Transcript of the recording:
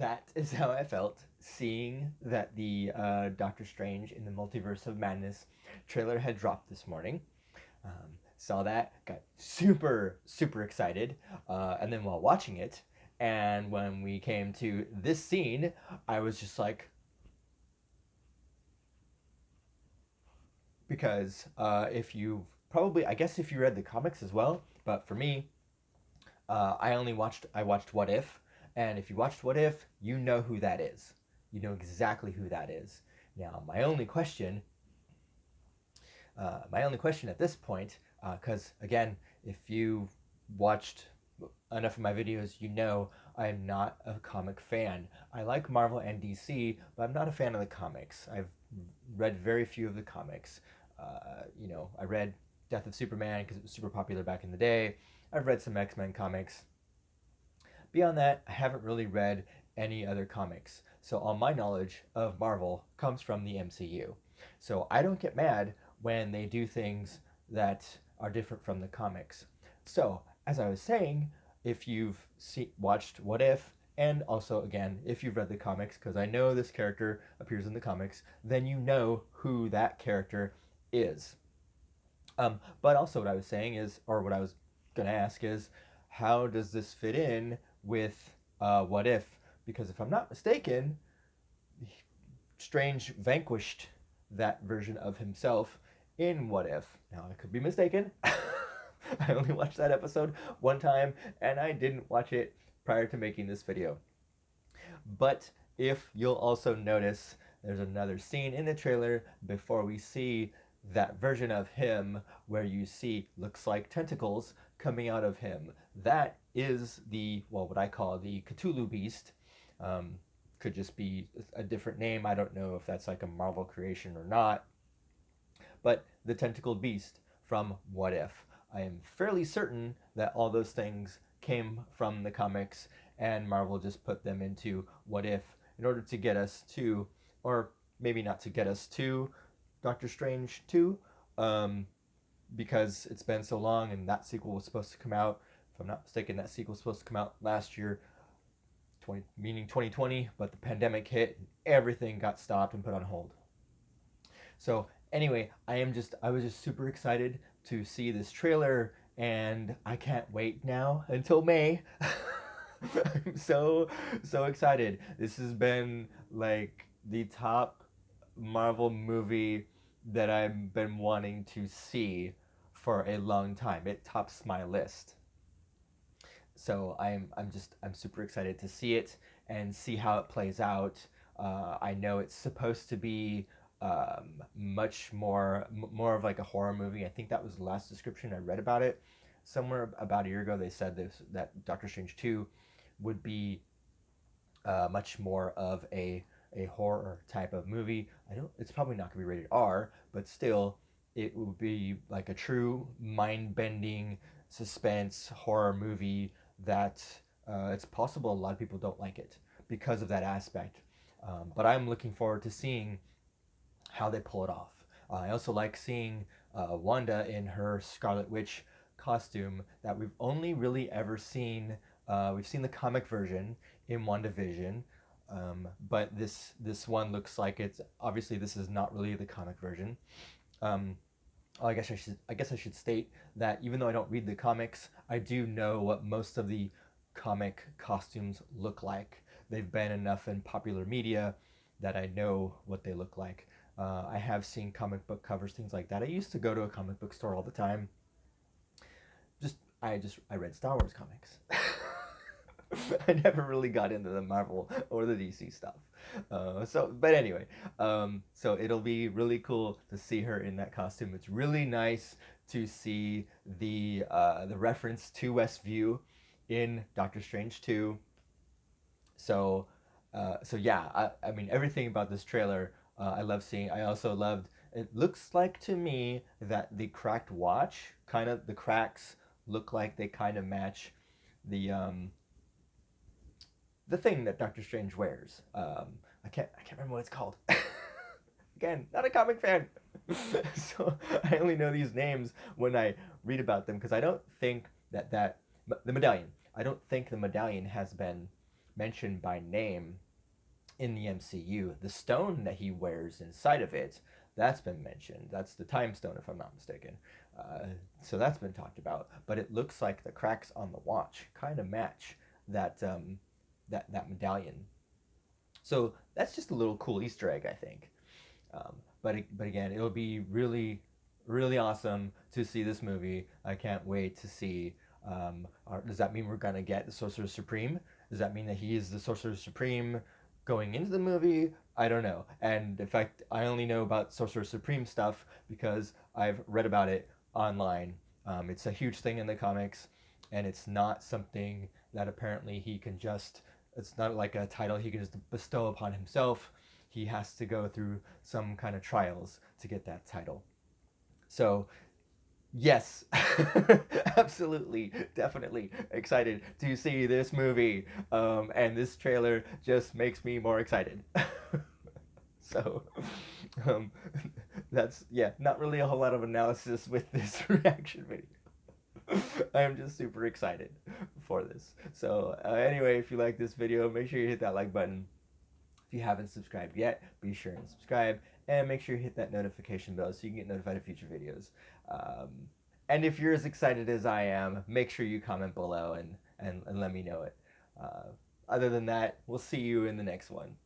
that is how I felt seeing that the Doctor Strange in the Multiverse of Madness trailer had dropped this morning. Saw that, got super excited, and then while watching it, and when we came to this scene, I was just like, because if you probably, I guess if you read the comics as well, but for me, I watched What If, and if you watched What If, you know who that is. You know exactly who that is. Now, my only question at this point, because again, if you watched enough of my videos, you know I'm not a comic fan. I like Marvel and DC, but I'm not a fan of the comics. I've read very few of the comics. I read Death of Superman because it was super popular back in the day. I've read some X-Men comics. Beyond that, I haven't really read any other comics. So all my knowledge of Marvel comes from the MCU. So I don't get mad when they do things that are different from the comics. So, as I was saying, if you've watched What If, and also, again, if you've read the comics, because I know this character appears in the comics, then you know who that character is. But also, what I was saying is, or what I was going to ask is, how does this fit in with What If? Because if I'm not mistaken, Strange vanquished that version of himself in What If. Now, I could be mistaken. I only watched that episode one time, and I didn't watch it prior to making this video. But if you'll also notice, there's another scene in the trailer before we see that version of him where you see looks like tentacles coming out of him. That is the, well, what I call the Cthulhu beast. Could just be a different name. I don't know if that's like a Marvel creation or not. But the tentacled beast from What If. I am fairly certain that all those things came from the comics and Marvel just put them into What If in order to get us to, or maybe not to get us to, Doctor Strange 2, because it's been so long and that sequel was supposed to come out. If I'm not mistaken, that sequel was supposed to come out last year, meaning 2020, but the pandemic hit and everything got stopped and put on hold. So anyway, I was just super excited to see this trailer, and I can't wait now until May. I'm so excited. This has been like the top Marvel movie that I've been wanting to see for a long time. It tops my list. So I'm super excited to see it and see how it plays out. I know it's supposed to be much more of like a horror movie. I think that was the last description I read about it. Somewhere about a year ago, they said that Doctor Strange 2 would be much more of a horror type of movie. It's probably not going to be rated R, but still, it would be like a true mind-bending suspense horror movie that it's possible a lot of people don't like it because of that aspect. But I'm looking forward to seeing how they pull it off. I also like seeing Wanda in her Scarlett Witch costume that we've only really ever seen. We've seen the comic version in WandaVision, but this one looks like it's obviously this is not really the comic version. I guess I should state that even though I don't read the comics, I do know what most of the comic costumes look like. They've been enough in popular media that I know what they look like. I have seen comic book covers, things like that. I used to go to a comic book store all the time. I read Star Wars comics. I never really got into the Marvel or the DC stuff. But anyway, so it'll be really cool to see her in that costume. It's really nice to see the reference to Westview in Doctor Strange 2. So yeah, I mean everything about this trailer I love seeing. I also loved. It looks like to me that the cracked watch, the cracks look like they kind of match the thing that Doctor Strange wears. I can't remember what it's called. Again, not a comic fan, so I only know these names when I read about them because I don't think the medallion. I don't think the medallion has been mentioned by name in the MCU. The stone that he wears inside of it, that's been mentioned. That's the time stone, if I'm not mistaken. So that's been talked about. But it looks like the cracks on the watch kind of match that that medallion. So that's just a little cool Easter egg, I think. But again, it'll be really awesome to see this movie. I can't wait to see. Does that mean we're gonna get the Sorcerer Supreme? Does that mean that he is the Sorcerer Supreme going into the movie? I don't know. And in fact, I only know about Sorcerer Supreme stuff because I've read about it online. It's a huge thing in the comics, and it's not something that apparently he can just. It's not like a title he can just bestow upon himself. He has to go through some kind of trials to get that title. So yes, absolutely, definitely excited to see this movie. And this trailer just makes me more excited. So, um, that's, yeah, not really a whole lot of analysis with this reaction video. I am just super excited for this. So, anyway, if you like this video, make sure you hit that like button. If you haven't subscribed yet, be sure and subscribe, and make sure you hit that notification bell so you can get notified of future videos. And if you're as excited as I am, make sure you comment below and let me know it. Other than that, we'll see you in the next one.